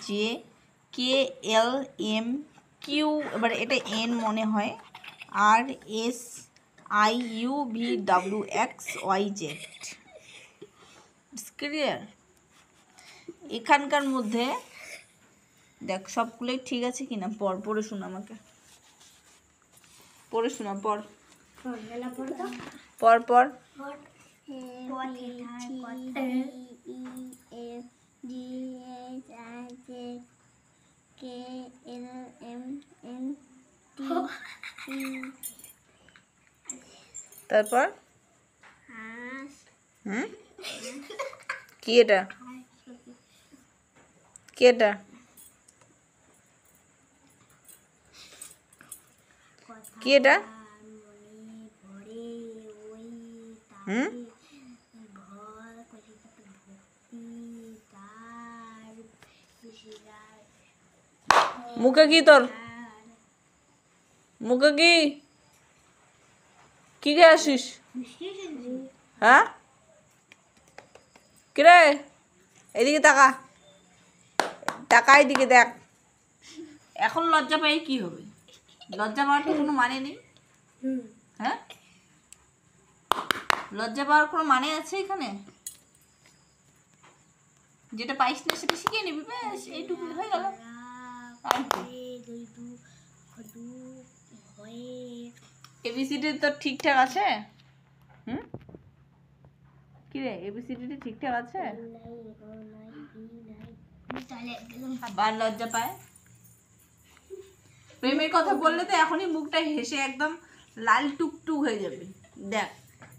J K L M Q, এবার এটা N মনে হয়, আর S I U V W X Y Z. Clear? এখানকার মধ্যে দেখ সবগুলোই ঠিক আছে কিনা, পড়ে শোনা আমাকে, পড়ে শোনা, পড়। তারপর কি এটা, কি এটা? কি এটা? মুখে কি তোর, মুখে কি কে আসিস? হ্যাঁ কিরে, এদিকে তাকা, টাকা এদিকে দেখ। এখন লজ্জা পাই কি হবে? লজ্জা পাওয়ার তো কোনো মানে নেই। হ্যাঁ, লজ্জা পাওয়ার কোনো মানে আছে এখানে? যেটা পাইস না সেটা শিখিয়ে নিবি, ব্যাস এইটুকু হয়ে গেল। এবিসিডি তো ঠিকঠাক আছে? কি রে, এবিসিডি ঠিকঠাক আছে? আবার লজ্জা পায়। প্রেমের কথা বললে তো এখনই মুখটা হেসে একদম লাল টুকটুক হয়ে যাবে। দেখ,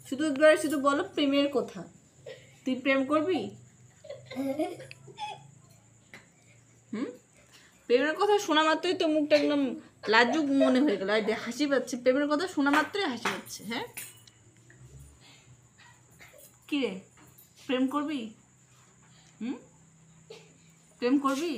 শুধু বলো প্রেমের কথা। তুই প্রেম করবি? প্রেমের কথা শোনা মাত্রই তো মুখটা একদম লাজুক মনে হয়ে গেল, হাসি পাচ্ছে। প্রেমের কথা শোনা মাত্রই হাসি পাচ্ছে। হ্যাঁ, কি রে, প্রেম করবি? প্রেম করবি?